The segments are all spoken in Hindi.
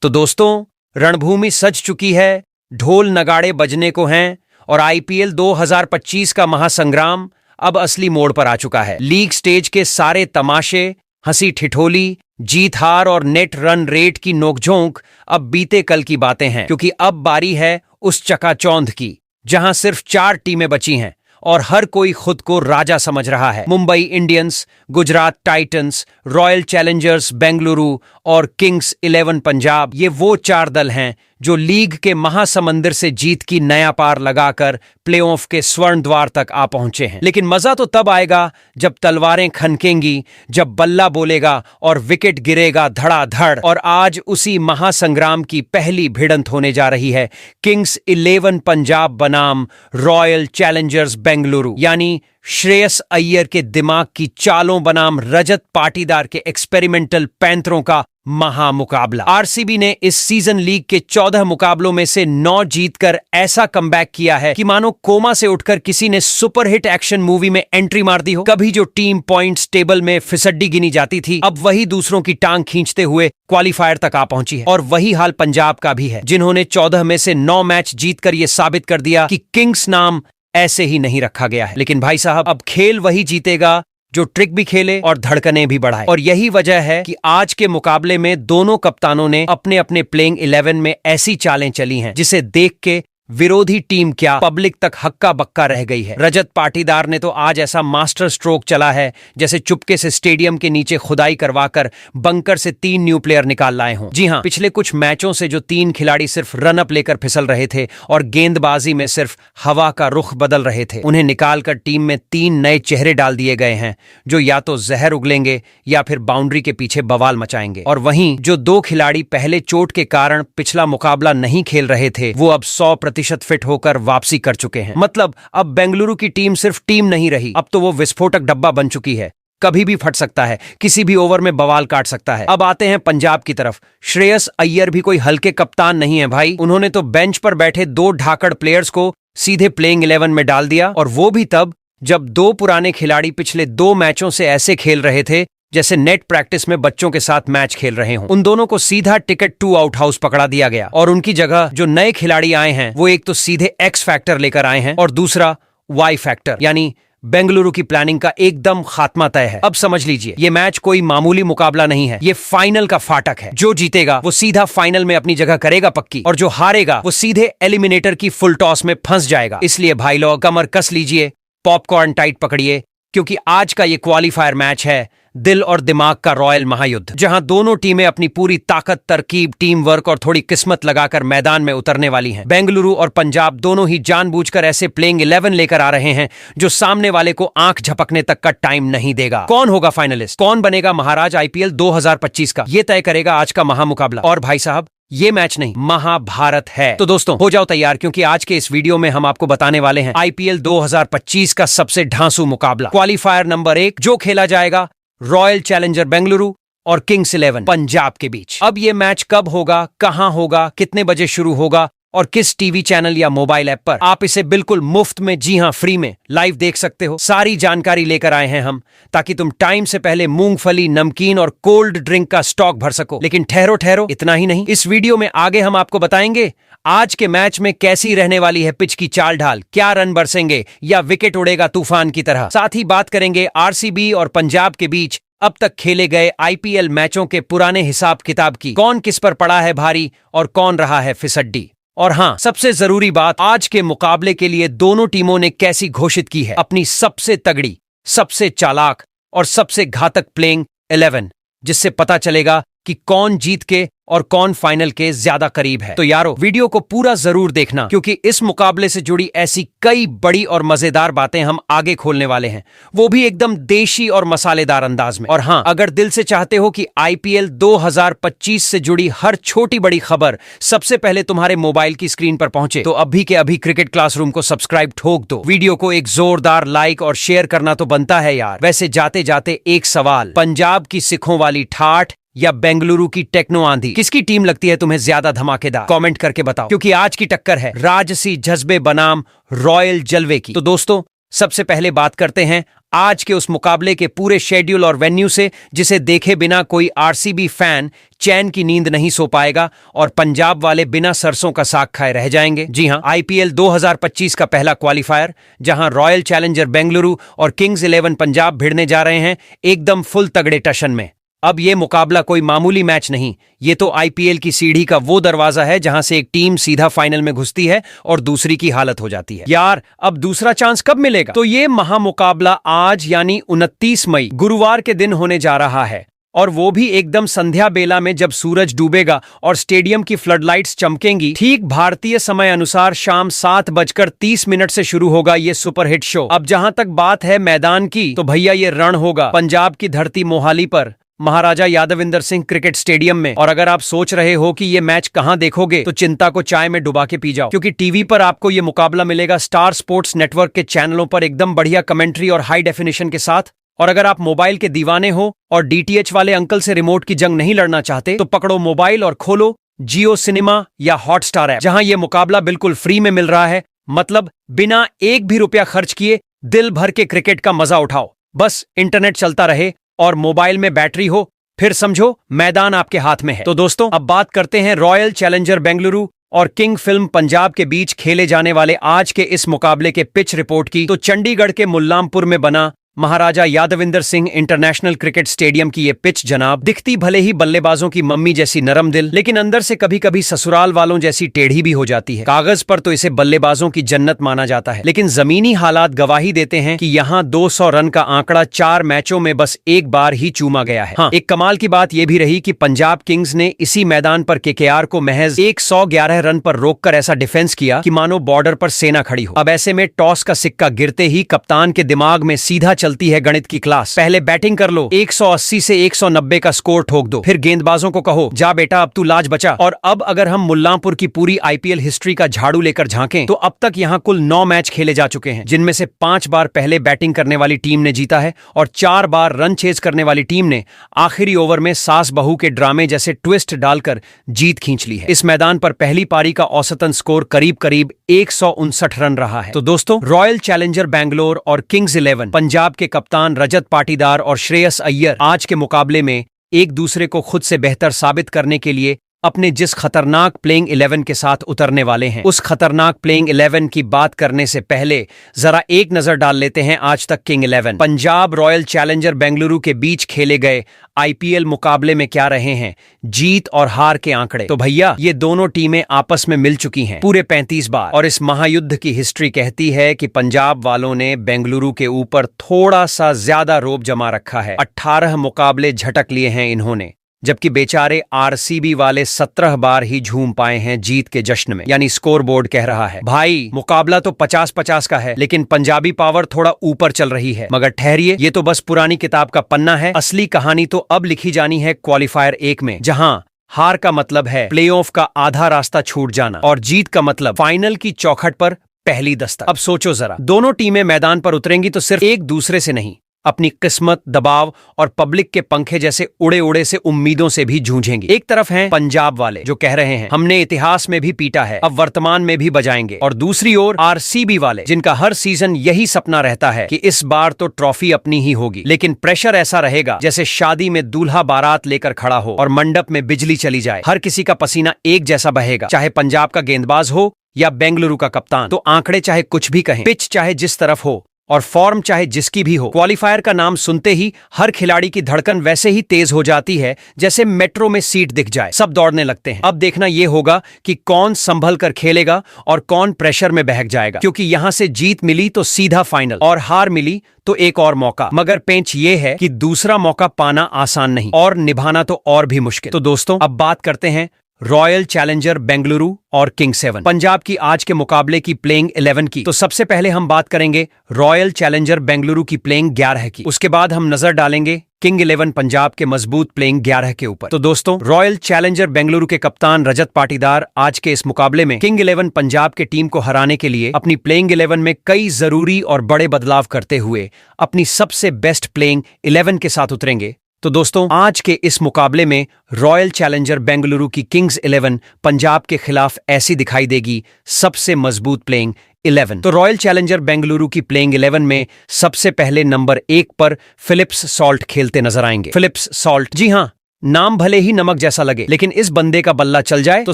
तो दोस्तों, रणभूमि सज चुकी है, ढोल नगाड़े बजने को हैं और आईपीएल 2025 का महासंग्राम अब असली मोड़ पर आ चुका है। लीग स्टेज के सारे तमाशे, हंसी ठिठोली, जीत हार और नेट रन रेट की नोकझोंक अब बीते कल की बातें हैं, क्योंकि अब बारी है उस चकाचौंध की जहां सिर्फ 4 टीमें बची हैं और हर कोई खुद को राजा समझ रहा है। Mumbai Indians, Gujarat Titans, royal Challengers Bengaluru और किंग्स 11 पंजाब, ये वो 4 दल हैं जो लीग के महासमंदर से जीत की नया पार लगाकर प्लेऑफ के स्वर्ण द्वार तक आ पहुंचे हैं। लेकिन मजा तो तब आएगा जब तलवारें खनकेंगी, जब बल्ला बोलेगा और विकेट गिरेगा धड़ाधड़। और आज उसी महासंग्राम की पहली भिड़ंत होने जा रही है किंग्स 11 पंजाब बनाम रॉयल चैलेंजर्स बेंगलुरु, यानी श्रेयस अय्यर के दिमाग की चालों बनाम रजत पाटीदार के एक्सपेरिमेंटल पैंतरों का महामुकाबला। आरसीबी ने इस सीजन लीग के 14 मुकाबलों में से 9 जीतकर ऐसा कमबैक किया है कि मानो कोमा से उठकर किसी ने सुपरहिट एक्शन मूवी में एंट्री मार दी हो। कभी जो टीम पॉइंट्स टेबल में फिसड्डी गिनी जाती थी, अब वही दूसरों की टांग खींचते हुए क्वालिफायर तक आ पहुंची है। और वही हाल पंजाब का भी है, जिन्होंने 14 में से 9 मैच जीतकर यह साबित कर दिया कि किंग्स नाम ऐसे ही नहीं रखा गया है। लेकिन भाई साहब, अब खेल वही जीतेगा जो ट्रिक भी खेले और धड़कनें भी बढ़ाए। और यही वजह है कि आज के मुकाबले में दोनों कप्तानों ने अपने अपने प्लेइंग 11 में ऐसी चालें चली हैं जिसे देख के विरोधी टीम क्या पब्लिक तक हक्का बक्का रह गई है। रजत पाटीदार ने तो आज ऐसा मास्टर स्ट्रोक चला है जैसे चुपके से स्टेडियम के नीचे खुदाई करवाकर बंकर से 3 न्यू प्लेयर निकाल लाए हों। जी हां, पिछले कुछ मैचों से जो 3 खिलाड़ी सिर्फ रन अप लेकर फिसल रहे थे और गेंदबाजी में सिर्फ हवा का रुख बदल रहे थे, उन्हें निकालकर टीम में 3 नए चेहरे डाल दिए गए हैं जो या तो जहर उगलेंगे या फिर बाउंड्री के पीछे बवाल मचाएंगे। और वहीं जो 2 खिलाड़ी पहले चोट के कारण पिछला मुकाबला नहीं खेल रहे थे, वो अब 100% फिट होकर वापसी कर चुके हैं। मतलब अब बेंगलुरु की टीम सिर्फ टीम नहीं रही, अब तो वो विस्फोटक डब्बा बन चुकी है। कभी भी फट सकता है, किसी भी ओवर में बवाल काट सकता है। अब आते हैं पंजाब की तरफ। श्रेयस अय्यर भी कोई हल्के कप्तान नहीं है भाई। उन्होंने तो बेंच पर बैठे 2 ढाकड़ प्लेयर्स को सीधे प्लेइंग 11 में डाल दिया, और वो भी तब जब 2 पुराने खिलाड़ी पिछले 2 मैचों से ऐसे खेल रहे थे जैसे नेट प्रैक्टिस में बच्चों के साथ मैच खेल रहे हों। उन दोनों को सीधा टिकट 2 आउट हाउस पकड़ा दिया गया और उनकी जगह जो नए खिलाड़ी आए हैं वो एक तो सीधे एक्स फैक्टर लेकर आए हैं और दूसरा वाई फैक्टर, यानी बेंगलुरु की प्लानिंग का एकदम खात्मा तय है। अब समझ लीजिए, ये मैच कोई मामूली मुकाबला नहीं है, ये फाइनल का फाटक है। जो जीतेगा वो सीधा फाइनल में अपनी जगह करेगा पक्की, और जो हारेगा वो सीधे एलिमिनेटर की फुल टॉस में फंस जाएगा। इसलिए भाई लोग कमर कस लीजिए, पॉपकॉर्न टाइट पकड़िए, क्योंकि आज का ये क्वालिफायर मैच है दिल और दिमाग का रॉयल महायुद्ध, जहां दोनों टीमें अपनी पूरी ताकत, तरकीब, टीम वर्क और थोड़ी किस्मत लगाकर मैदान में उतरने वाली हैं। बेंगलुरु और पंजाब दोनों ही जानबूझकर ऐसे प्लेइंग 11 लेकर आ रहे हैं जो सामने वाले को आंख झपकने तक का टाइम नहीं देगा। कौन होगा फाइनलिस्ट, कौन बनेगा महाराज आईपीएल 2025 का, ये तय करेगा आज का महामुकाबला। और भाई साहब, ये मैच नहीं, महाभारत है। तो दोस्तों, हो जाओ तैयार, क्योंकि आज के इस वीडियो में हम आपको बताने वाले हैं आईपीएल 2025 का सबसे ढांसू मुकाबला, क्वालिफायर नंबर 1, जो खेला जाएगा रॉयल चैलेंजर बेंगलुरु और किंग्स 11 पंजाब के बीच। अब ये मैच कब होगा, कहां होगा, कितने बजे शुरू होगा और किस टीवी चैनल या मोबाइल ऐप पर आप इसे बिल्कुल मुफ्त में, जी हां फ्री में लाइव देख सकते हो, सारी जानकारी लेकर आए हैं हम, ताकि तुम टाइम से पहले मूंगफली, नमकीन और कोल्ड ड्रिंक का स्टॉक भर सको। लेकिन ठहरो ठहरो, इतना ही नहीं, इस वीडियो में आगे हम आपको बताएंगे आज के मैच में कैसी रहने वाली है पिच की चाल ढाल, क्या रन बरसेंगे या विकेट उड़ेगा तूफान की तरह। साथ ही बात करेंगे आरसीबी और पंजाब के बीच अब तक खेले गए आईपीएल मैचों के पुराने हिसाब किताब की, कौन किस पर पड़ा है भारी और कौन रहा है फिसड्डी। और हां, सबसे जरूरी बात, आज के मुकाबले के लिए दोनों टीमों ने कैसी घोषित की है अपनी सबसे तगड़ी, सबसे चालाक और सबसे घातक प्लेइंग 11, जिससे पता चलेगा कि कौन जीत के और कौन फाइनल के ज्यादा करीब है। तो यारो, वीडियो को पूरा जरूर देखना, क्योंकि इस मुकाबले से जुड़ी ऐसी कई बड़ी और मजेदार बातें हम आगे खोलने वाले हैं, वो भी एकदम देशी और मसालेदार अंदाज में। और हां, अगर दिल से चाहते हो कि आईपीएल 2025 से जुड़ी हर छोटी बड़ी खबर सबसे पहले तुम्हारे मोबाइल की स्क्रीन पर पहुंचे, तो अभी के अभी क्रिकेट क्लासरूम को सब्सक्राइब ठोक दो। वीडियो को एक जोरदार लाइक और शेयर करना तो बनता है यार। वैसे जाते जाते एक सवाल, पंजाब की सिखों वाली ठाठ या बेंगलुरु की टेक्नो आंधी, किसकी टीम लगती है तुम्हें ज्यादा धमाकेदार? कमेंट करके बताओ, क्योंकि आज की टक्कर है राजसी जज्बे बनाम रॉयल जलवे की। तो दोस्तों, सबसे पहले बात करते हैं आज के उस मुकाबले के पूरे शेड्यूल और वेन्यू से, जिसे देखे बिना कोई आरसीबी फैन चैन की नींद नहीं सो पाएगा और पंजाब वाले बिना सरसों का साग खाए रह जाएंगे। जी हां, आईपीएल 2025 का पहला क्वालिफायर, जहां रॉयल चैलेंजर बेंगलुरु और किंग्स 11 पंजाब भिड़ने जा रहे हैं एकदम फुल तगड़े टशन में। अब ये मुकाबला कोई मामूली मैच नहीं, ये तो आईपीएल की सीढ़ी का वो दरवाजा है जहां से एक टीम सीधा फाइनल में घुसती है और दूसरी की हालत हो जाती है। यार, अब दूसरा चांस कब मिलेगा? तो ये महामुकाबला आज यानी 29 मई गुरुवार के दिन होने जा रहा है, और वो भी एकदम संध्या बेला में, जब सूरज डूबेगा और स्टेडियम की फ्लडलाइट्स चमकेंगी। ठीक भारतीय समय अनुसार शाम 7:30 से शुरू होगा ये सुपरहिट शो। अब जहां तक बात है मैदान की, तो भैया ये रण होगा पंजाब की धरती मोहाली पर, महाराजा यादविंदर सिंह क्रिकेट स्टेडियम में। और अगर आप सोच रहे हो कि ये मैच कहां देखोगे, तो चिंता को चाय में डुबा के पी जाओ, क्योंकि टीवी पर आपको ये मुकाबला मिलेगा स्टार स्पोर्ट्स नेटवर्क के चैनलों पर, एकदम बढ़िया कमेंट्री और हाई डेफिनेशन के साथ। और अगर आप मोबाइल के दीवाने हो और डीटीएच वाले अंकल से रिमोट की जंग नहीं लड़ना चाहते, तो पकड़ो मोबाइल और खोलो जियो सिनेमा या हॉटस्टार ऐप, जहां ये मुकाबला बिल्कुल फ्री में मिल रहा है। मतलब बिना एक भी रुपया खर्च किए दिल भर के क्रिकेट का मजा उठाओ। बस इंटरनेट चलता रहे और मोबाइल में बैटरी हो, फिर समझो मैदान आपके हाथ में है। तो दोस्तों, अब बात करते हैं रॉयल चैलेंजर बेंगलुरु और किंग फिल्म पंजाब के बीच खेले जाने वाले आज के इस मुकाबले के पिच रिपोर्ट की। तो चंडीगढ़ के मुल्लामपुर में बना Maharaja Yadavindra Singh international cricket stadium की ये पिच जनाब, दिखती भले ही बल्लेबाजों की मम्मी जैसी नरम दिल, लेकिन अंदर से कभी कभी ससुराल वालों जैसी टेढ़ी भी हो जाती है। कागज पर तो इसे बल्लेबाजों की जन्नत माना जाता है, लेकिन जमीनी हालात गवाही देते हैं कि यहाँ 200 रन का आंकड़ा 4 मैचों में बस एक बार ही चूमा गया है। हाँ, एक कमाल की बात यह भी रही कि पंजाब किंग्स ने इसी मैदान पर केकेआर को महज 111 रन पर रोककर ऐसा डिफेंस किया कि मानो बॉर्डर पर सेना खड़ी हो। अब ऐसे में टॉस का सिक्का गिरते ही कप्तान के दिमाग में सीधा चलती है गणित की क्लास। पहले बैटिंग कर लो, 180 से 190 का स्कोर ठोक दो, फिर गेंदबाजों को कहो जा बेटा अब तू लाज बचा। और अब अगर हम मुल्लांपुर की पूरी आईपीएल हिस्ट्री का झाड़ू लेकर झांकें, तो अब तक यहां कुल 9 मैच खेले जा चुके हैं, जिनमें से 5 बार पहले बैटिंग करने वाली टीम ने जीता है और 4 बार रन चेज करने वाली टीम ने आखिरी ओवर में सास बहू के ड्रामे जैसे ट्विस्ट डालकर जीत खींच ली है। इस मैदान पर पहली पारी का औसतन स्कोर करीब करीब 159 रन रहा है। तो दोस्तों, रॉयल चैलेंजर बैंगलोर और किंग्स 11 पंजाब के कप्तान रजत पाटीदार और श्रेयस अय्यर आज के मुकाबले में एक दूसरे को खुद से बेहतर साबित करने के लिए अपने जिस खतरनाक प्लेइंग 11 के साथ उतरने वाले हैं, उस खतरनाक प्लेइंग 11 की बात करने से पहले जरा एक नजर डाल लेते हैं आज तक king 11 Punjab royal challenger Bengaluru के बीच खेले गए आईपीएल मुकाबले में क्या रहे हैं जीत और हार के आंकड़े। तो भैया, ये दोनों टीमें आपस में मिल चुकी हैं पूरे 35 बार, और इस महायुद्ध की हिस्ट्री कहती है कि पंजाब वालों ने बेंगलुरु के ऊपर थोड़ा सा ज्यादा रोब जमा रखा है। 18 मुकाबले झटक लिए हैं इन्होंने, जबकि बेचारे आरसीबी वाले 17 बार ही झूम पाए हैं जीत के जश्न में। यानी स्कोर बोर्ड कह रहा है भाई मुकाबला तो 50-50 का है, लेकिन पंजाबी पावर थोड़ा ऊपर चल रही है। मगर ठहरिए, ये तो बस पुरानी किताब का पन्ना है। असली कहानी तो अब लिखी जानी है क्वालिफायर 1 में, जहां हार का मतलब है प्लेऑफ का आधा रास्ता छूट जाना और जीत का मतलब फाइनल की चौखट पर पहली दस्तक। अब सोचो जरा, दोनों टीमें मैदान पर उतरेंगी तो सिर्फ एक दूसरे से नहीं, अपनी किस्मत, दबाव और पब्लिक के पंखे जैसे उड़े उड़े से उम्मीदों से भी जूझेंगी। एक तरफ हैं पंजाब वाले जो कह रहे हैं हमने इतिहास में भी पीटा है, अब वर्तमान में भी बजाएंगे, और दूसरी ओर आरसीबी वाले जिनका हर सीजन यही सपना रहता है कि इस बार तो ट्रॉफी अपनी ही होगी। लेकिन प्रेशर ऐसा रहेगा जैसे शादी में दूल्हा बारात लेकर खड़ा हो और मंडप में बिजली चली जाए। हर किसी का पसीना एक जैसा बहेगा, चाहे पंजाब का गेंदबाज हो या बेंगलुरु का कप्तान। तो आंकड़े चाहे कुछ भी कहें, पिच चाहे जिस तरफ हो और फॉर्म चाहे जिसकी भी हो, क्वालिफायर का नाम सुनते ही हर खिलाड़ी की धड़कन वैसे ही तेज हो जाती है जैसे मेट्रो में सीट दिख जाए। सब दौड़ने लगते हैं। अब देखना यह होगा कि कौन संभल कर खेलेगा और कौन प्रेशर में बहक जाएगा, क्योंकि यहां से जीत मिली तो सीधा फाइनल, और हार मिली तो एक और मौका। मगर पेंच ये है कि दूसरा मौका पाना आसान नहीं और निभाना तो और भी मुश्किल। तो दोस्तों, अब बात करते हैं रॉयल चैलेंजर बेंगलुरु और किंग 7 पंजाब की आज के मुकाबले की प्लेइंग 11 की। तो सबसे पहले हम बात करेंगे रॉयल चैलेंजर बेंगलुरु की प्लेइंग 11 की। उसके बाद हम नजर डालेंगे किंग 11 पंजाब के मजबूत प्लेइंग 11 के ऊपर। तो दोस्तों, रॉयल चैलेंजर बेंगलुरु के कप्तान रजत पाटीदार आज के इस मुकाबले में किंग 11 पंजाब के टीम को हराने के लिए अपनी प्लेइंग 11 में कई जरूरी और बड़े बदलाव करते हुए अपनी सबसे बेस्ट प्लेइंग 11 के साथ उतरेंगे। तो दोस्तों, आज के इस मुकाबले में रॉयल चैलेंजर बेंगलुरु की किंग्स 11 पंजाब के खिलाफ ऐसी दिखाई देगी सबसे मजबूत प्लेइंग 11। तो रॉयल चैलेंजर बेंगलुरु की प्लेइंग 11 में सबसे पहले नंबर 1 पर फिलिप्स सॉल्ट खेलते नजर आएंगे। फिलिप्स सॉल्ट, जी हां, नाम भले ही नमक जैसा लगे, लेकिन इस बंदे का बल्ला चल जाए तो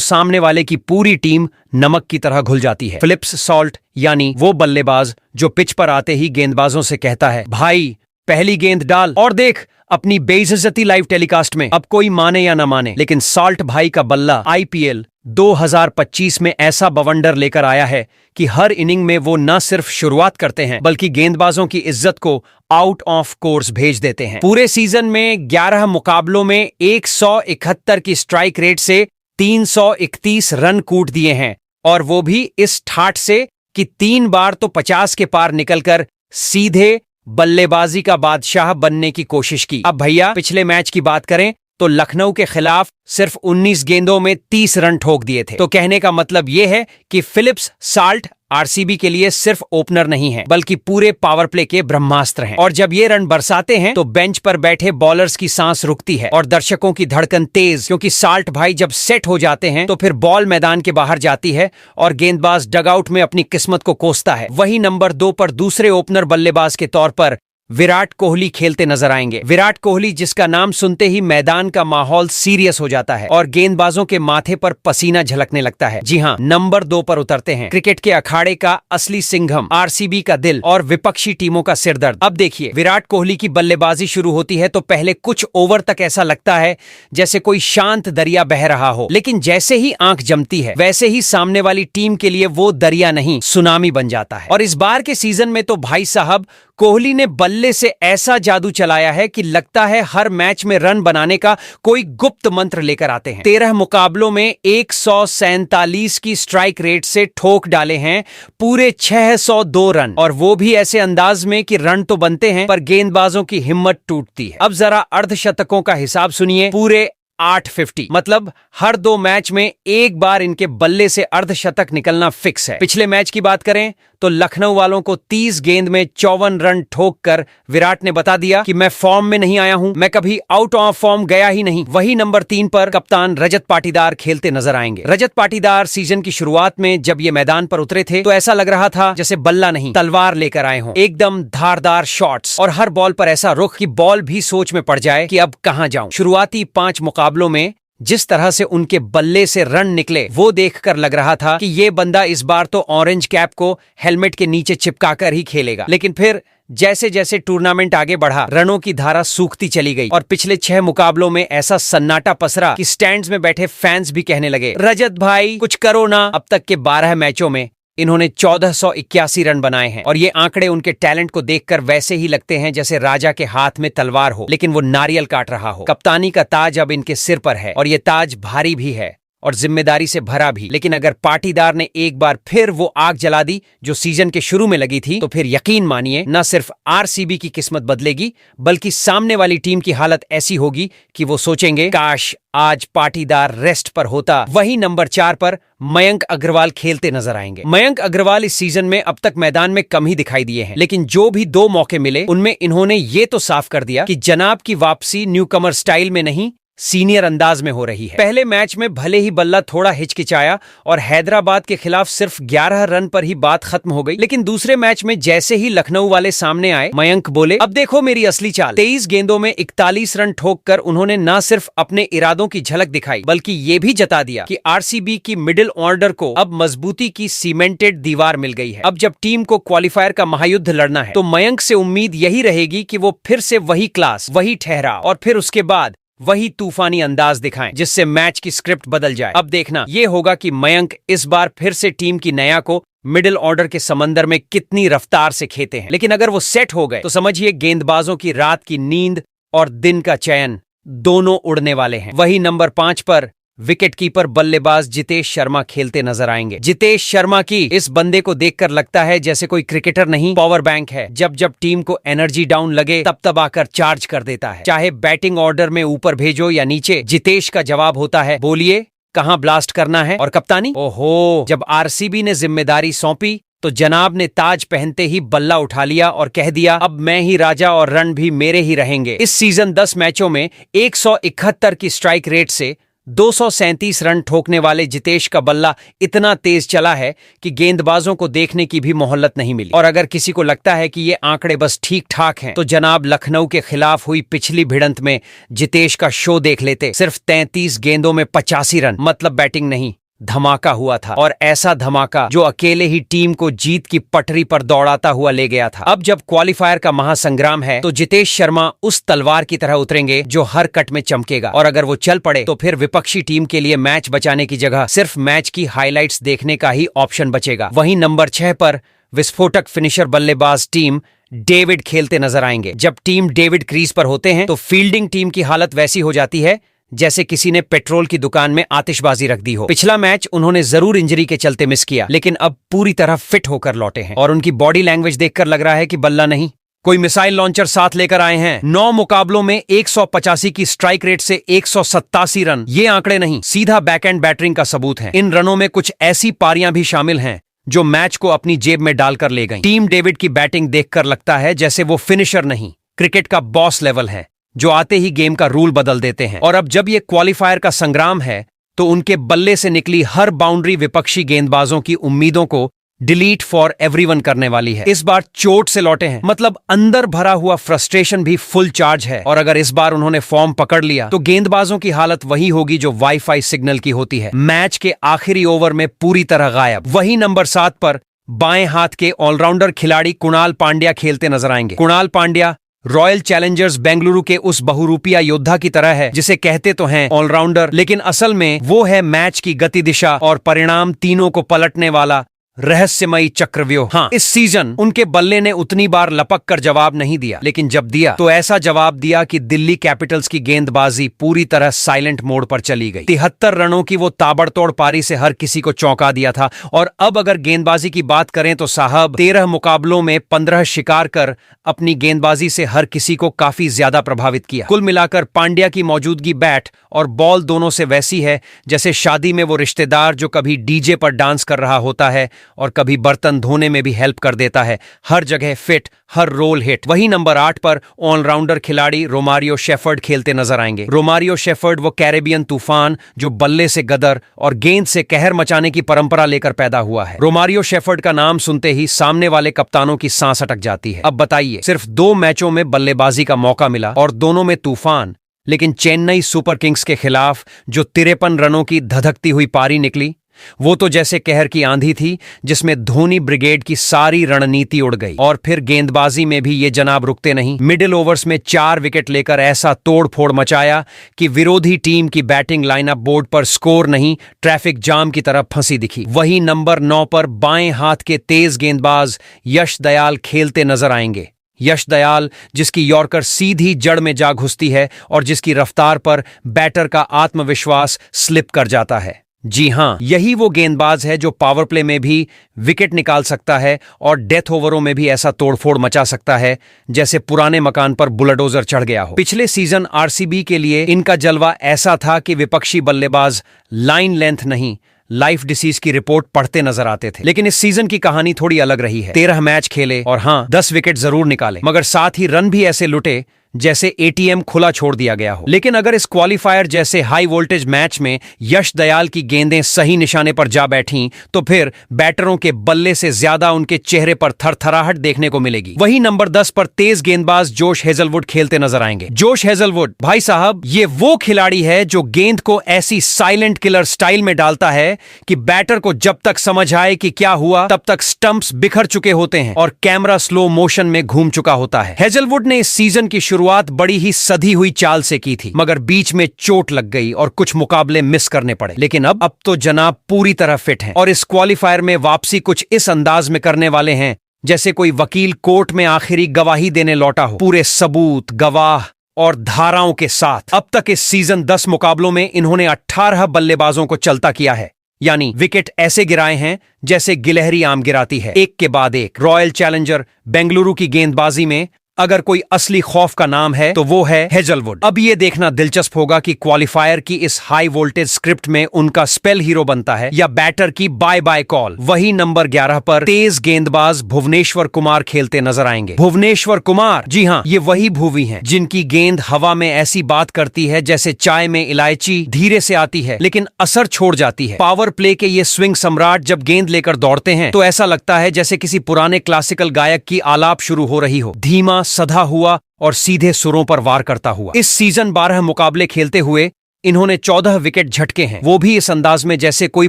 सामने वाले की पूरी टीम नमक की तरह घुल जाती है। फिलिप्स सॉल्ट यानी वो बल्लेबाज जो पिच पर आते ही गेंदबाजों से कहता है, भाई पहली गेंद डाल और देख अपनी बेइज्जती लाइव टेलीकास्ट में। अब कोई माने या ना माने, लेकिन सॉल्ट भाई का बल्ला आईपीएल 2025 में ऐसा बवंडर लेकर आया है कि हर इनिंग में वो न सिर्फ शुरुआत करते हैं बल्कि गेंदबाजों की इज्जत को आउट ऑफ कोर्स भेज देते हैं। पूरे सीजन में 11 मुकाबलों में 171 की स्ट्राइक रेट से 331 रन कूट दिए हैं, और वो भी इस ठाठ से कि 3 बार तो 50 के पार निकलकर सीधे बल्लेबाजी का बादशाह बनने की कोशिश की। अब भैया पिछले मैच की बात करें तो लखनऊ के खिलाफ सिर्फ 19 गेंदों में 30 रन ठोक दिए थे। तो कहने का मतलब यह है कि फिलिप्स सॉल्ट आरसीबी के लिए सिर्फ ओपनर नहीं है बल्कि पूरे पावर प्ले के ब्रह्मास्त्र हैं। और जब ये रन बरसाते हैं तो बेंच पर बैठे बॉलर्स की सांस रुकती है और दर्शकों की धड़कन तेज, क्योंकि सॉल्ट भाई जब सेट हो जाते हैं तो फिर बॉल मैदान के बाहर जाती है और गेंदबाज डगआउट में अपनी किस्मत को कोसता है। वही नंबर 2 पर दूसरे ओपनर बल्लेबाज के तौर पर विराट कोहली खेलते नजर आएंगे। विराट कोहली जिसका नाम सुनते ही मैदान का माहौल सीरियस हो जाता है और गेंदबाजों के माथे पर पसीना झलकने लगता है। जी हां, नंबर 2 पर उतरते हैं क्रिकेट के अखाड़े का असली सिंघम, आरसीबी का दिल और विपक्षी टीमों का सिरदर्द। अब देखिए, विराट कोहली की बल्लेबाजी शुरू होती है तो पहले कुछ ओवर तक ऐसा लगता है जैसे कोई शांत दरिया बह रहा हो, लेकिन जैसे ही आंख जमती है वैसे ही सामने वाली टीम के लिए वो दरिया नहीं सुनामी बन जाता है। और इस बार के सीजन में तो भाई साहब कोहली ने बल्ले से ऐसा जादू चलाया है कि लगता है हर मैच में रन बनाने का कोई गुप्त मंत्र लेकर आते हैं। 13 मुकाबलों में 147 की स्ट्राइक रेट से ठोक डाले हैं पूरे 602 रन, और वो भी ऐसे अंदाज में कि रन तो बनते हैं पर गेंदबाजों की हिम्मत टूटती है। अब जरा अर्धशतकों का हिसाब सुनिए, पूरे 850, मतलब हर 2 मैच में एक बार इनके बल्ले से अर्धशतक निकलना फिक्स है। पिछले मैच की बात करें तो लखनऊ वालों को 30 गेंद में 54 रन ठोक कर विराट ने बता दिया कि मैं फॉर्म में नहीं आया हूं, मैं कभी आउट ऑफ फॉर्म गया ही नहीं। वही नंबर 3 पर कप्तान रजत पाटीदार खेलते नजर आएंगे। रजत पाटीदार सीजन की शुरुआत में जब ये मैदान पर उतरे थे तो ऐसा लग रहा था जैसे बल्ला नहीं तलवार लेकर आए हों। एकदम धारदार शॉट्स और हर बॉल पर ऐसा रुख कि बॉल भी सोच में पड़ जाए कि अब कहां जाऊं। शुरुआती 5 मुकाबलों में जिस तरह से उनके बल्ले से रन निकले वो देखकर लग रहा था कि ये बंदा इस बार तो ऑरेंज कैप को हेलमेट के नीचे चिपकाकर ही खेलेगा। लेकिन फिर जैसे जैसे टूर्नामेंट आगे बढ़ा रनों की धारा सूखती चली गई और पिछले 6 मुकाबलों में ऐसा सन्नाटा पसरा कि स्टैंड्स में बैठे फैंस भी कहने लगे, रजत भाई कुछ करो ना। अब तक के 12 मैचों में इन्होंने 1481 रन बनाए हैं और ये आंकड़े उनके टैलेंट को देखकर वैसे ही लगते हैं जैसे राजा के हाथ में तलवार हो लेकिन वो नारियल काट रहा हो। कप्तानी का ताज अब इनके सिर पर है और ये ताज भारी भी है और जिम्मेदारी से भरा भी। लेकिन अगर पाटीदार ने एक बार फिर वो आग जला दी जो सीजन के शुरू में लगी थी तो फिर यकीन मानिए न सिर्फ आरसीबी की किस्मत बदलेगी बल्कि सामने वाली टीम की हालत ऐसी होगी कि वो सोचेंगे काश आज पाटीदार रेस्ट पर होता। वही नंबर 4 पर मयंक अग्रवाल खेलते नजर आएंगे। मयंक अग्रवाल इस सीजन में अब तक मैदान में कम ही दिखाई दिए हैं, लेकिन जो भी 2 मौके मिले उनमें इन्होंने ये तो साफ कर दिया कि जनाब की वापसी न्यूकमर स्टाइल में नहीं सीनियर अंदाज में हो रही है। पहले मैच में भले ही बल्ला थोड़ा हिचकिचाया और हैदराबाद के खिलाफ सिर्फ 11 रन पर ही बात खत्म हो गई, लेकिन दूसरे मैच में जैसे ही लखनऊ वाले सामने आए मयंक बोले, अब देखो मेरी असली चाल। 23 गेंदों में 41 रन ठोककर उन्होंने न सिर्फ अपने इरादों की झलक दिखाई बल्कि ये भी जता दिया कि आरसीबी की मिडिल ऑर्डर को अब मजबूती की सीमेंटेड दीवार मिल गई है। अब जब टीम को क्वालिफायर का महायुद्ध लड़ना है तो मयंक से उम्मीद यही रहेगी कि वो फिर से वही क्लास, वही ठहराव और फिर उसके बाद वही तूफानी अंदाज दिखाएं जिससे मैच की स्क्रिप्ट बदल जाए। अब देखना ये होगा कि मयंक इस बार फिर से टीम की नया को मिडिल ऑर्डर के समंदर में कितनी रफ्तार से खेते हैं। लेकिन अगर वो सेट हो गए तो समझिए गेंदबाजों की रात की नींद और दिन का चयन दोनों उड़ने वाले हैं। वही नंबर 5 पर विकेटकीपर बल्लेबाज जितेश शर्मा खेलते नजर आएंगे। जितेश शर्मा की इस बंदे को देखकर लगता है जैसे कोई क्रिकेटर नहीं पावर बैंक है। जब जब टीम को एनर्जी डाउन लगे तब तब आकर चार्ज कर देता है। चाहे बैटिंग ऑर्डर में ऊपर भेजो या नीचे, जितेश का जवाब होता है, बोलिए कहां ब्लास्ट करना है। और कप्तानी, ओहो, जब आरसीबी ने जिम्मेदारी सौंपी तो जनाब ने ताज पहनते ही बल्ला उठा लिया और कह दिया, अब मैं ही राजा और रन भी मेरे ही रहेंगे। इस सीजन 10 मैचों में 171 की स्ट्राइक रेट से 237 रन ठोकने वाले जितेश का बल्ला इतना तेज चला है कि गेंदबाजों को देखने की भी मोहलत नहीं मिली। और अगर किसी को लगता है कि ये आंकड़े बस ठीक ठाक हैं, तो जनाब लखनऊ के खिलाफ हुई पिछली भिड़ंत में जितेश का शो देख लेते। सिर्फ 33 गेंदों में 85 रन, मतलब बैटिंग नहीं, धमाका हुआ था। और ऐसा धमाका जो अकेले ही टीम को जीत की पटरी पर दौड़ाता हुआ ले गया था। अब जब क्वालिफायर का महासंग्राम है, तो जितेश शर्मा उस तलवार की तरह उतरेंगे जो हर कट में चमकेगा। और अगर वो चल पड़े, तो फिर विपक्षी टीम के लिए मैच बचाने की जगह सिर्फ मैच की हाइलाइट्स देखने का ही ऑप्शन बचेगा। वहीं नंबर 6 पर विस्फोटक फिनिशर बल्लेबाज टीम डेविड खेलते नजर आएंगे। जब टीम डेविड क्रीज पर होते हैं, तो फील्डिंग टीम की हालत वैसी हो जाती है जैसे किसी ने पेट्रोल की दुकान में आतिशबाजी रख दी हो। पिछला मैच उन्होंने जरूर इंजरी के चलते मिस किया, लेकिन अब पूरी तरह फिट होकर लौटे हैं। और उनकी बॉडी लैंग्वेज देखकर लग रहा है कि बल्ला नहीं, कोई मिसाइल लॉन्चर साथ लेकर आए हैं। 9 मुकाबलों में 185 की स्ट्राइक रेट से 187 रन, ये आंकड़े नहीं, सीधा बैकएंड बैटरिंग का सबूत है। इन रनों में कुछ ऐसी पारियां भी शामिल हैं जो मैच को अपनी जेब में डालकर ले गईं। टीम डेविड की बैटिंग देखकर लगता है जैसे वो फिनिशर नहीं, क्रिकेट का बॉस लेवल है, जो आते ही गेम का रूल बदल देते हैं। और अब जब ये क्वालिफायर का संग्राम है, तो उनके बल्ले से निकली हर बाउंड्री विपक्षी गेंदबाजों की उम्मीदों को डिलीट फॉर एवरीवन करने वाली है। इस बार चोट से लौटे हैं, मतलब अंदर भरा हुआ फ्रस्ट्रेशन भी फुल चार्ज है। और अगर इस बार उन्होंने फॉर्म पकड़ लिया, तो गेंदबाजों की हालत वही होगी जो वाईफाई सिग्नल की होती है, मैच के आखिरी ओवर में पूरी तरह गायब। वही नंबर 7 पर बाएं हाथ के ऑलराउंडर खिलाड़ी कुणाल पांड्या खेलते नजर आएंगे। कुणाल पांड्या रॉयल चैलेंजर्स बेंगलुरु के उस बहुरूपिया योद्धा की तरह है, जिसे कहते तो हैं ऑलराउंडर, लेकिन असल में वो है मैच की गति, दिशा और परिणाम तीनों को पलटने वाला रहस्यमयी चक्रव्यूह। हाँ, इस सीजन उनके बल्ले ने उतनी बार लपक कर जवाब नहीं दिया, लेकिन जब दिया तो ऐसा जवाब दिया कि दिल्ली कैपिटल्स की गेंदबाजी पूरी तरह साइलेंट मोड पर चली गई। 73 रनों की वो ताबड़तोड़ पारी से हर किसी को चौंका दिया था। और अब अगर गेंदबाजी की बात करें, तो साहब 13 मुकाबलों में 15 शिकार कर अपनी गेंदबाजी से हर किसी को काफी ज्यादा प्रभावित किया। कुल मिलाकर पांड्या की मौजूदगी बैट और बॉल दोनों से वैसी है जैसे शादी में वो रिश्तेदार जो कभी डीजे पर डांस कर रहा होता है और कभी बर्तन धोने में भी हेल्प कर देता है। हर जगह फिट, हर रोल हिट। वही नंबर 8 पर ऑलराउंडर खिलाड़ी रोमारियो शेफर्ड खेलते नजर आएंगे। रोमारियो शेफर्ड वो कैरेबियन तूफान जो बल्ले से गदर और गेंद से कहर मचाने की परंपरा लेकर पैदा हुआ है। रोमारियो शेफर्ड का नाम सुनते ही सामने वाले कप्तानों की सांस अटक जाती है। अब बताइए, सिर्फ 2 मैचों में बल्लेबाजी का मौका मिला और दोनों में तूफान, लेकिन चेन्नई सुपर किंग्स के खिलाफ जो 53 रनों की धधकती हुई पारी निकली, वो तो जैसे कहर की आंधी थी जिसमें धोनी ब्रिगेड की सारी रणनीति उड़ गई। और फिर गेंदबाजी में भी ये जनाब रुकते नहीं। मिडिल ओवर्स में 4 विकेट लेकर ऐसा तोड़फोड़ मचाया कि विरोधी टीम की बैटिंग लाइनअप बोर्ड पर स्कोर नहीं, ट्रैफिक जाम की तरह फंसी दिखी। वही नंबर 9 पर बाएं हाथ के तेज गेंदबाज यश दयाल खेलते नजर आएंगे। यश दयाल, जिसकी यॉर्कर सीधी जड़ में जा घुसती है और जिसकी रफ्तार पर बैटर का आत्मविश्वास स्लिप कर जाता है। जी हां, यही वो गेंदबाज है जो पावर प्ले में भी विकेट निकाल सकता है और डेथ ओवरों में भी ऐसा तोड़फोड़ मचा सकता है जैसे पुराने मकान पर बुलडोजर चढ़ गया हो। पिछले सीजन आरसीबी के लिए इनका जलवा ऐसा था कि विपक्षी बल्लेबाज लाइन लेंथ नहीं, लाइफ डिसीज की रिपोर्ट पढ़ते नजर आते थे। लेकिन इस सीजन की कहानी थोड़ी अलग रही है। 13 मैच खेले और हां, 10 विकेट जरूर निकाले, मगर साथ ही रन भी ऐसे लुटे जैसे एटीएम खुला छोड़ दिया गया हो। लेकिन अगर इस क्वालिफायर जैसे हाई वोल्टेज मैच में यश दयाल की गेंदें सही निशाने पर जा बैठीं, तो फिर बैटरों के बल्ले से ज्यादा उनके चेहरे पर थरथराहट देखने को मिलेगी। वही नंबर 10 पर तेज गेंदबाज जोश हेजलवुड खेलते नजर आएंगे। जोश हेजलवुड, भाई साहब, ये वो खिलाड़ी है जो गेंद को ऐसी साइलेंट किलर स्टाइल में डालता है कि बैटर को जब तक समझ आए कि क्या हुआ, तब तक स्टंप्स बिखर चुके होते हैं और कैमरा स्लो मोशन में घूम चुका होता है। हेजलवुड ने इस सीजन की शुरुआत बड़ी ही सधी हुई चाल से की थी, मगर बीच में चोट लग गई और कुछ मुकाबले मिस करने पड़े। लेकिन अब तो जनाब पूरी तरह फिट हैं और इस क्वालिफायर में वापसी कुछ इस अंदाज में करने वाले हैं जैसे कोई वकील कोर्ट में आखिरी गवाही देने लौटा हो, पूरे सबूत, गवाह और धाराओं के साथ। अब तक इस सीजन 10 मुकाबलों में इन्होंने 18 बल्लेबाजों को चलता किया है, यानी विकेट ऐसे गिराए हैं जैसे गिलहरी आम गिराती है, एक के बाद एक। रॉयल चैलेंजर बेंगलुरु की गेंदबाजी में अगर कोई असली खौफ का नाम है तो वो है हेजलवुड। अब ये देखना दिलचस्प होगा कि क्वालिफायर की इस हाई वोल्टेज स्क्रिप्ट में उनका स्पेल हीरो बनता है या बैटर की बाय बाय कॉल। वही नंबर 11 पर तेज गेंदबाज भुवनेश्वर कुमार खेलते नजर आएंगे। भुवनेश्वर कुमार, जी हाँ, ये वही भुवी हैं जिनकी गेंद हवा में ऐसी बात करती है जैसे चाय में इलायची, धीरे से आती है लेकिन असर छोड़ जाती है। पावर प्ले के ये स्विंग सम्राट जब गेंद लेकर दौड़ते हैं तो ऐसा लगता है जैसे किसी पुराने क्लासिकल गायक की आलाप शुरू हो रही हो, धीमा, सधा हुआ और सीधे सुरों पर वार करता हुआ। इस सीजन 12 मुकाबले खेलते हुए इन्होंने 14 विकेट झटके हैं, वो भी इस अंदाज में जैसे कोई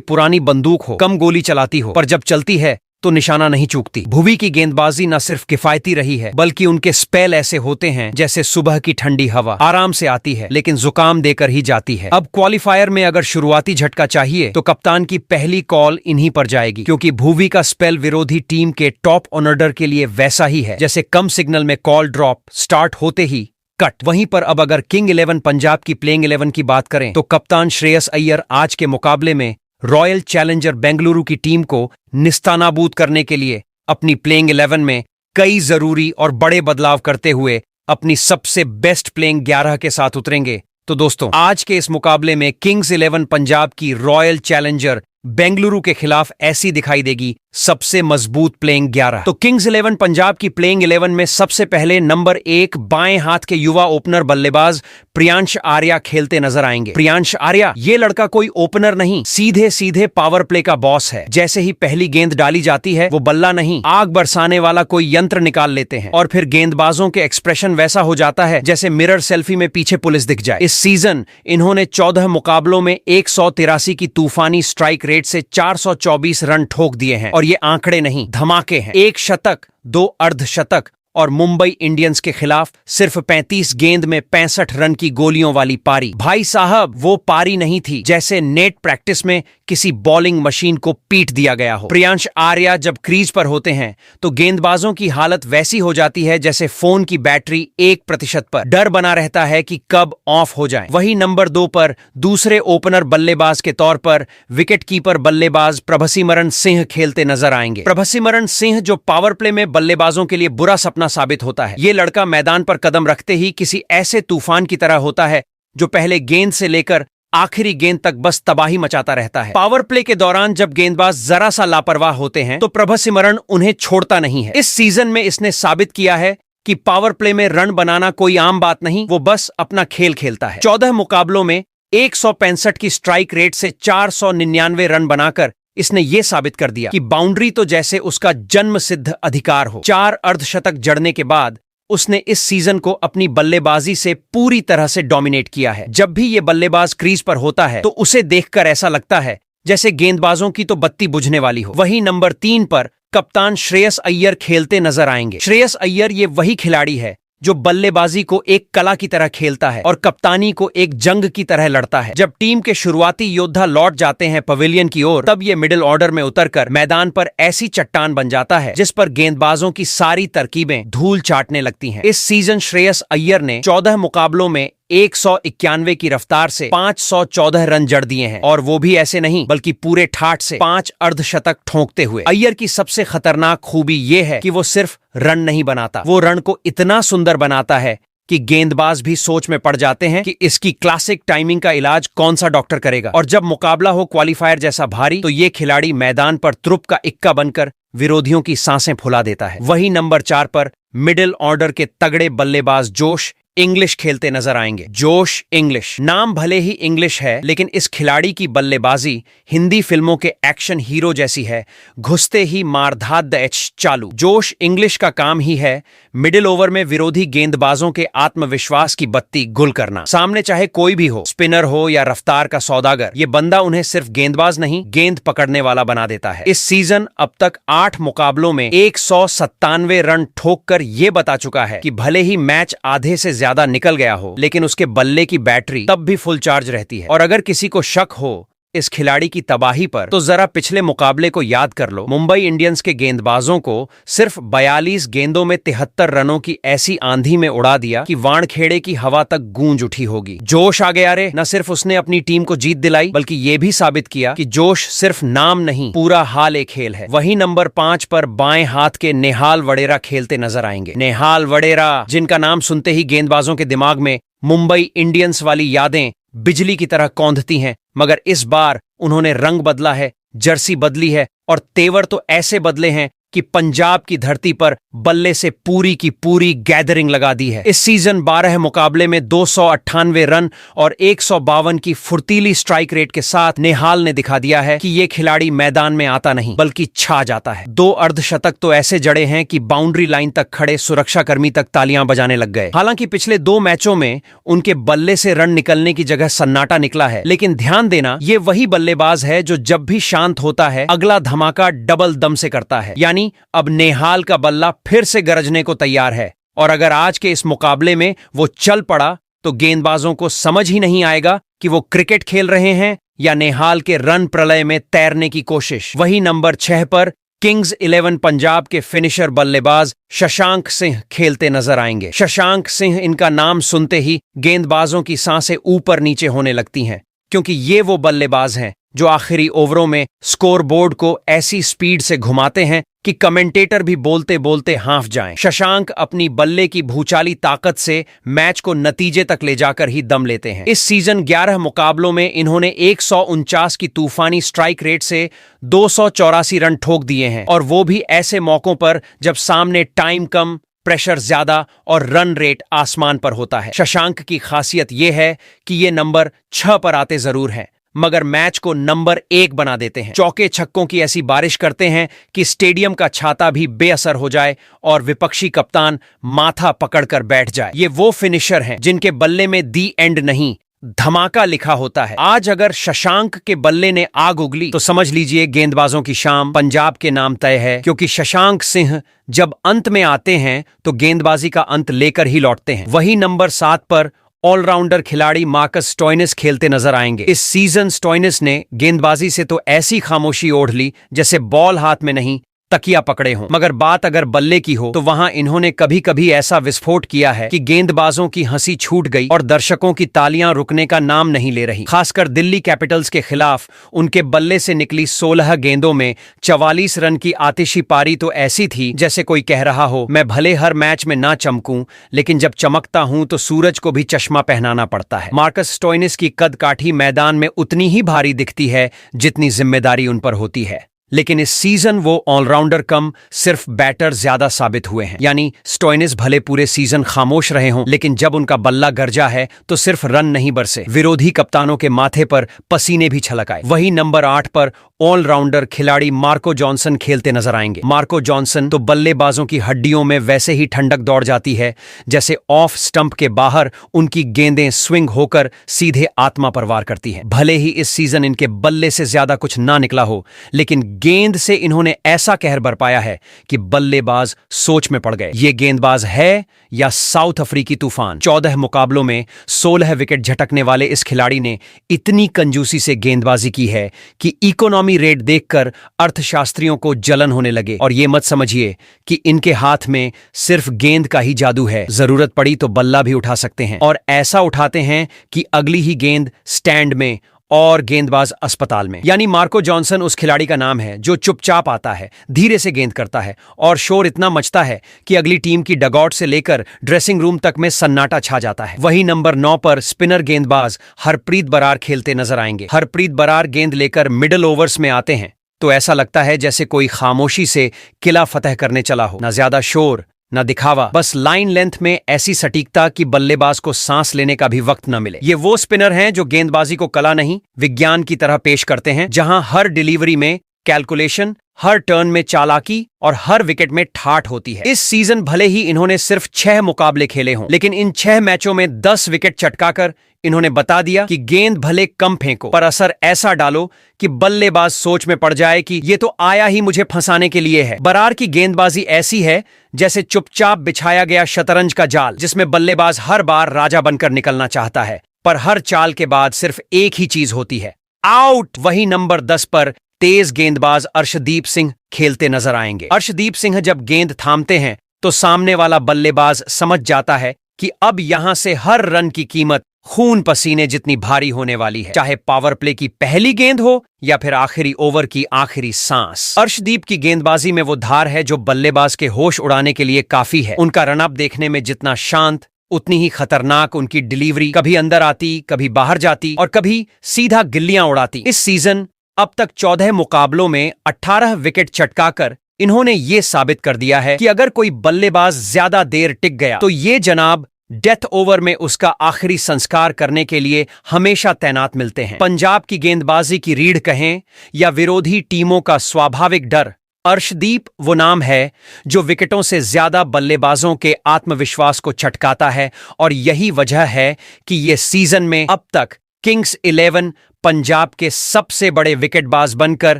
पुरानी बंदूक हो, कम गोली चलाती हो, पर जब चलती है तो निशाना नहीं चूकती। भुवी की गेंदबाजी न सिर्फ किफायती रही है बल्कि उनके स्पेल ऐसे होते हैं जैसे सुबह की ठंडी हवा, आराम से आती है लेकिन जुकाम देकर ही जाती है। अब क्वालिफायर में अगर शुरुआती झटका चाहिए तो कप्तान की पहली कॉल इन्हीं पर जाएगी, क्योंकि भुवी का स्पेल विरोधी टीम के टॉप ऑर्डर के लिए वैसा ही है जैसे कम सिग्नल में कॉल ड्रॉप, स्टार्ट होते ही कट। वहीं पर अब अगर किंग 11 पंजाब की प्लेइंग 11 की बात करें तो कप्तान श्रेयस अय्यर आज के मुकाबले में रॉयल चैलेंजर बेंगलुरु की टीम को निस्तानाबूद करने के लिए अपनी प्लेइंग 11 में कई जरूरी और बड़े बदलाव करते हुए अपनी सबसे बेस्ट प्लेइंग 11 के साथ उतरेंगे। तो दोस्तों, आज के इस मुकाबले में किंग्स 11 पंजाब की रॉयल चैलेंजर बेंगलुरु के खिलाफ ऐसी दिखाई देगी सबसे मजबूत प्लेइंग 11। तो किंग्स 11 पंजाब की प्लेइंग 11 में सबसे पहले नंबर 1 बाएं हाथ के युवा ओपनर बल्लेबाज प्रियांश आर्या खेलते नजर आएंगे। प्रियांश आर्या, ये लड़का कोई ओपनर नहीं, सीधे सीधे पावर प्ले का बॉस है। जैसे ही पहली गेंद डाली जाती है वो बल्ला नहीं, आग बरसाने वाला कोई यंत्र निकाल लेते हैं और फिर गेंदबाजों के एक्सप्रेशन वैसा हो जाता है जैसे मिरर सेल्फी में पीछे पुलिस दिख जाए। इस सीजन इन्होंने 14 मुकाबलों में 183 की तूफानी स्ट्राइक रेट से 424 रन ठोक दिए हैं और ये आंकड़े नहीं, धमाके हैं। 1 शतक, 2 अर्धशतक और मुंबई इंडियंस के खिलाफ सिर्फ 35 गेंद में 65 रन की गोलियों वाली पारी। भाई साहब, वो पारी नहीं थी जैसे नेट प्रैक्टिस में किसी बॉलिंग मशीन को पीट दिया गया हो। प्रियांश आर्या जब क्रीज पर होते हैं तो गेंदबाजों की हालत वैसी हो जाती है जैसे फोन की बैटरी 1% पर, डर बना रहता है कि कब ऑफ हो जाए। वही नंबर 2 पर दूसरे ओपनर बल्लेबाज के तौर पर विकेटकीपर बल्लेबाज प्रभसिमरन सिंह खेलते नजर आएंगे। प्रभसिमरन सिंह जो पावर प्ले में बल्लेबाजों के लिए बुरा सपना साबित होता है। ये लड़का मैदान पर कदम रखते ही किसी ऐसे तूफान की तरह होता है जो पहले गेंद से लेकर आखिरी गेंद तक बस तबाही मचाता रहता है। पावर प्ले के दौरान जब गेंदबाज जरा सा लापरवाह होते हैं तो प्रभसिमरन उन्हें छोड़ता नहीं है। इस सीजन में इसने साबित किया है कि पावर प्ले में रन बनाना कोई आम बात नहीं, वो बस अपना खेल खेलता है। 14 मुकाबलों में 165 की स्ट्राइक रेट से 499 रन बनाकर इसने ये साबित कर दिया कि बाउंड्री तो जैसे उसका जन्म सिद्ध अधिकार हो। 4 अर्धशतक जड़ने के बाद उसने इस सीजन को अपनी बल्लेबाजी से पूरी तरह से डोमिनेट किया है। जब भी ये बल्लेबाज क्रीज पर होता है तो उसे देखकर ऐसा लगता है जैसे गेंदबाजों की तो बत्ती बुझने वाली हो। वहीं नंबर 3 पर कप्तान श्रेयस अय्यर खेलते नजर आएंगे। श्रेयस अय्यर ये वही खिलाड़ी है जो बल्लेबाजी को एक कला की तरह खेलता है और कप्तानी को एक जंग की तरह लड़ता है। जब टीम के शुरुआती योद्धा लौट जाते हैं पवेलियन की ओर, तब ये मिडिल ऑर्डर में उतरकर मैदान पर ऐसी चट्टान बन जाता है जिस पर गेंदबाजों की सारी तरकीबें धूल चाटने लगती हैं। इस सीजन श्रेयस अय्यर ने 14 मुकाबलों में 191 की रफ्तार से 514 रन जड़ दिए हैं और वो भी ऐसे नहीं बल्कि पूरे ठाठ से 5 अर्धशतक ठोंकते हुए। अय्यर की सबसे खतरनाक खूबी ये है कि वो सिर्फ रन नहीं बनाता, वो रन को इतना सुंदर बनाता है कि गेंदबाज भी सोच में पड़ जाते हैं कि इसकी क्लासिक टाइमिंग का इलाज कौन सा डॉक्टर करेगा। और जब मुकाबला हो क्वालिफायर जैसा भारी तो ये खिलाड़ी मैदान पर त्रुप का इक्का बनकर विरोधियों की सांसें फुला देता है। वही नंबर 4 पर मिडिल ऑर्डर के तगड़े बल्लेबाज जोश इंग्लिश खेलते नजर आएंगे। जोश इंग्लिश, नाम भले ही इंग्लिश है लेकिन इस खिलाड़ी की बल्लेबाजी हिंदी फिल्मों के एक्शन हीरो जैसी है, घुसते ही मारधात द एच चालू। जोश इंग्लिश का काम ही है मिडिल ओवर में विरोधी गेंदबाजों के आत्मविश्वास की बत्ती गुल करना। सामने चाहे कोई भी हो, स्पिनर हो या रफ्तार का सौदागर, ये बंदा उन्हें सिर्फ गेंदबाज नहीं गेंद पकड़ने वाला बना देता है। इस सीजन अब तक 8 मुकाबलों में 197 रन ठोककर ये बता चुका है कि भले ही मैच आधे से ज्यादा निकल गया हो लेकिन उसके बल्ले की बैटरी तब भी फुल चार्ज रहती है। और अगर किसी को शक हो इस खिलाड़ी की तबाही पर, तो जरा पिछले मुकाबले को याद कर लो। मुंबई इंडियंस के गेंदबाजों को सिर्फ 42 गेंदों में 73 रनों की ऐसी आंधी में उड़ा दिया कि वानखेड़े की हवा तक गूंज उठी होगी। जोश आ गया रे। न सिर्फ उसने अपनी टीम को जीत दिलाई, बल्कि ये भी साबित किया कि जोश सिर्फ नाम नहीं, पूरा हाल एक खेल है। वहीं नंबर 5 पर बाएं हाथ के नेहाल वडेरा खेलते नजर आएंगे। नेहाल वडेरा, जिनका नाम सुनते ही गेंदबाजों के दिमाग में मुंबई इंडियंस वाली यादें बिजली की तरह कौंधती हैं, मगर इस बार उन्होंने रंग बदला है, जर्सी बदली है और तेवर तो ऐसे बदले हैं कि पंजाब की धरती पर बल्ले से पूरी की पूरी गैदरिंग लगा दी है। इस सीजन 12 मुकाबले में 298 रन और 152 की फुर्तीली स्ट्राइक रेट के साथ नेहाल ने दिखा दिया है कि ये खिलाड़ी मैदान में आता नहीं बल्कि छा जाता है। 2 अर्धशतक तो ऐसे जड़े हैं कि बाउंड्री लाइन तक खड़े सुरक्षाकर्मी तक तालियां बजाने लग गए। हालांकि पिछले 2 मैचों में उनके बल्ले से रन निकलने की जगह सन्नाटा निकला है, लेकिन ध्यान देना, ये वही बल्लेबाज है जो जब भी शांत होता है अगला धमाका डबल दम से करता है। यानी अब नेहाल का बल्ला फिर से गरजने को तैयार है और अगर आज के इस मुकाबले में वो चल पड़ा तो गेंदबाजों को समझ ही नहीं आएगा कि वो क्रिकेट खेल रहे हैं या नेहाल के रन प्रलय में तैरने की कोशिश। वही नंबर 6 पर किंग्स 11 पंजाब के फिनिशर बल्लेबाज शशांक सिंह खेलते नजर आएंगे। शशांक सिंह, इनका नाम सुनते ही गेंदबाजों की सांसें ऊपर नीचे होने लगती हैं, क्योंकि ये वो बल्लेबाज हैं जो आखिरी ओवरों में स्कोरबोर्ड को ऐसी स्पीड से घुमाते हैं कि कमेंटेटर भी बोलते बोलते हांफ जाएं। शशांक अपनी बल्ले की भूचाली ताकत से मैच को नतीजे तक ले जाकर ही दम लेते हैं। इस सीजन 11 मुकाबलों में इन्होंने 149 की तूफानी स्ट्राइक रेट से 284 रन ठोक दिए हैं, और वो भी ऐसे मौकों पर जब सामने टाइम कम, प्रेशर ज्यादा और रन रेट आसमान पर होता है। शशांक की खासियत यह है कि ये नंबर 6 पर आते जरूर हैं, मगर मैच को नंबर 1 बना देते हैं। चौके छक्कों की ऐसी बारिश करते हैं कि स्टेडियम का छाता भी बेअसर हो जाए और विपक्षी कप्तान माथा पकड़कर बैठ जाए। ये वो फिनिशर हैं जिनके बल्ले में दी एंड नहीं, धमाका लिखा होता है। आज अगर शशांक के बल्ले ने आग उगली तो समझ लीजिए गेंदबाजों की शाम पंजाब के नाम तय है, क्योंकि शशांक सिंह जब अंत में आते हैं तो गेंदबाजी का अंत लेकर ही लौटते हैं। वही नंबर 7 पर ऑलराउंडर खिलाड़ी मार्कस स्टोइनिस खेलते नजर आएंगे। इस सीजन स्टोइनिस ने गेंदबाजी से तो ऐसी खामोशी ओढ़ ली जैसे बॉल हाथ में नहीं तकिया पकड़े हों, मगर बात अगर बल्ले की हो तो वहां इन्होंने कभी कभी ऐसा विस्फोट किया है कि गेंदबाजों की हंसी छूट गई और दर्शकों की तालियां रुकने का नाम नहीं ले रही। खासकर दिल्ली कैपिटल्स के खिलाफ उनके बल्ले से निकली 16 गेंदों में 44 रन की आतिशी पारी तो ऐसी थी जैसे कोई कह रहा हो, मैं भले हर मैच में ना चमकूं, लेकिन जब चमकता हूं तो सूरज को भी चश्मा पहनाना पड़ता है। मार्कस स्टोइनिस की कद काठी मैदान में उतनी ही भारी दिखती है जितनी जिम्मेदारी उन पर होती है, लेकिन इस सीजन वो ऑलराउंडर कम सिर्फ बैटर ज्यादा साबित हुए हैं। यानी स्टोइनिस भले पूरे सीजन खामोश रहे हों, लेकिन जब उनका बल्ला गरजा है तो सिर्फ रन नहीं बरसे, विरोधी कप्तानों के माथे पर पसीने भी छलक आए। वही नंबर 8 पर ऑलराउंडर खिलाड़ी मार्को जॉनसन खेलते नजर आएंगे। मार्को जॉनसन तो बल्लेबाजों की हड्डियों में वैसे ही ठंडक दौड़ जाती है जैसे ऑफ स्टंप के बाहर उनकी गेंदें स्विंग होकर सीधे आत्मा पर वार करती हैं। भले ही इस सीजन इनके बल्ले से ज्यादा कुछ ना निकला हो, लेकिन गेंद से इन्होंने ऐसा कहर बरपाया है कि बल्लेबाज सोच में पड़ गए। ये गेंदबाज है या साउथ अफ्रीकी तूफान। 14 मुकाबलों में 16 विकेट झटकने वाले इस खिलाड़ी ने इतनी कंजूसी से गेंदबाजी की है कि इकोनॉमी रेट देखकर अर्थशास्त्रियों को जलन होने लगे। और ये मत समझिए कि इनके हाथ में सिर्फ गेंद का ही जादू है, जरूरत पड़ी तो बल्ला भी उठा सकते हैं, और ऐसा उठाते हैं कि अगली ही गेंद स्टैंड में और गेंदबाज अस्पताल में। यानी मार्को जॉनसन उस खिलाड़ी का नाम है जो चुपचाप आता है, धीरे से गेंद करता है और शोर इतना मचता है कि अगली टीम की डगआउट से लेकर ड्रेसिंग रूम तक में सन्नाटा छा जाता है। वही नंबर 9 पर स्पिनर गेंदबाज हरप्रीत बरार खेलते नजर आएंगे। हरप्रीत बरार गेंद लेकर मिडिल ओवर्स में आते हैं तो ऐसा लगता है जैसे कोई खामोशी से किला फतह करने चला हो। ना ज्यादा शोर न दिखावा, बस लाइन लेंथ में ऐसी सटीकता कि बल्लेबाज को सांस लेने का भी वक्त न मिले। ये वो स्पिनर हैं जो गेंदबाजी को कला नहीं विज्ञान की तरह पेश करते हैं, जहां हर डिलीवरी में कैलकुलेशन, हर टर्न में चालाकी और हर विकेट में ठाठ होती है। इस सीजन भले ही इन्होंने सिर्फ 6 मुकाबले खेले हों, लेकिन इन 6 मैचों में 10 विकेट चटकाकर इन्होंने बता दिया कि गेंद भले कम फेंको पर असर ऐसा डालो कि बल्लेबाज सोच में पड़ जाए कि ये तो आया ही मुझे फंसाने के लिए है। बरार की गेंदबाजी ऐसी है जैसे चुपचाप बिछाया गया शतरंज का जाल, जिसमें बल्लेबाज हर बार राजा बनकर निकलना चाहता है, पर हर चाल के बाद सिर्फ एक ही चीज होती है, आउट। वही नंबर 10 पर तेज गेंदबाज अर्शदीप सिंह खेलते नजर आएंगे। अर्शदीप सिंह जब गेंद थामते हैं तो सामने वाला बल्लेबाज समझ जाता है कि अब यहां से हर रन की कीमत खून पसीने जितनी भारी होने वाली है, चाहे पावर प्ले की पहली गेंद हो या फिर आखिरी ओवर की आखिरी सांस। अर्शदीप की गेंदबाजी में वो धार है जो बल्लेबाज के होश उड़ाने के लिए काफी है। उनका रनअप देखने में जितना शांत उतनी ही खतरनाक उनकी डिलीवरी, कभी अंदर आती, कभी बाहर जाती और कभी सीधा गिल्लियां उड़ाती। इस सीजन अब तक 14 मुकाबलों में 18 विकेट चटकाकर इन्होंने ये साबित कर दिया है कि अगर कोई बल्लेबाज ज्यादा देर टिक गया तो ये जनाब डेथ ओवर में उसका आखिरी संस्कार करने के लिए हमेशा तैनात मिलते हैं। पंजाब की गेंदबाजी की रीढ़ कहें या विरोधी टीमों का स्वाभाविक डर, अर्शदीप वो नाम है जो विकेटों से ज्यादा बल्लेबाजों के आत्मविश्वास को छटकाता है और यही वजह है कि ये सीजन में अब तक किंग्स 11 पंजाब के सबसे बड़े विकेटबाज बनकर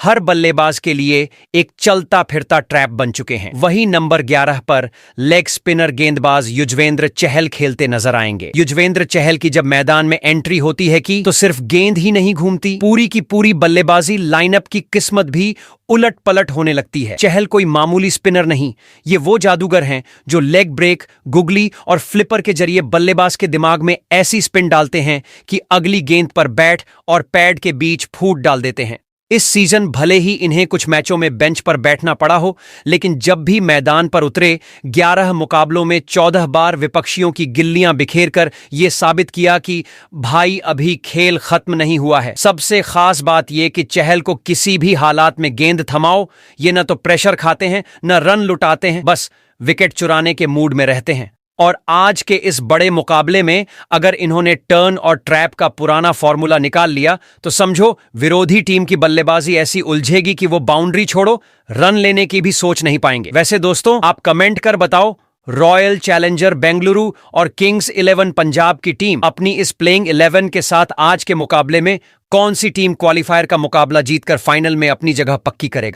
हर बल्लेबाज के लिए एक चलता फिरता ट्रैप बन चुके हैं। वही नंबर 11 पर लेग स्पिनर गेंदबाज युजवेंद्र चहल खेलते नजर आएंगे। युजवेंद्र चहल की जब मैदान में एंट्री होती है कि तो सिर्फ गेंद ही नहीं घूमती, पूरी की पूरी बल्लेबाजी लाइनअप की किस्मत भी उलट पलट होने लगती है। चहल कोई मामूली स्पिनर नहीं, ये वो जादूगर हैं जो लेग ब्रेक, गुगली और फ्लिपर के जरिए बल्लेबाज के दिमाग में ऐसी स्पिन डालते हैं कि अगली गेंद पर बैट और पैड के बीच फूट डाल देते हैं। इस सीजन भले ही इन्हें कुछ मैचों में बेंच पर बैठना पड़ा हो, लेकिन जब भी मैदान पर उतरे 11 मुकाबलों में 14 बार विपक्षियों की गिल्लियां बिखेर कर यह साबित किया कि भाई अभी खेल खत्म नहीं हुआ है। सबसे खास बात यह कि चहल को किसी भी हालात में गेंद थमाओ, ये न तो प्रेशर खाते हैं न रन लुटाते हैं, बस विकेट चुराने के मूड में रहते हैं। और आज के इस बड़े मुकाबले में अगर इन्होंने टर्न और ट्रैप का पुराना फॉर्मूला निकाल लिया तो समझो विरोधी टीम की बल्लेबाजी ऐसी उलझेगी कि वो बाउंड्री छोड़ो रन लेने की भी सोच नहीं पाएंगे। वैसे दोस्तों, आप कमेंट कर बताओ, रॉयल चैलेंजर बेंगलुरु और किंग्स 11 पंजाब की टीम अपनी इस प्लेइंग 11 के साथ आज के मुकाबले में कौन सी टीम क्वालिफायर का मुकाबला जीतकर फाइनल में अपनी जगह पक्की करेगा।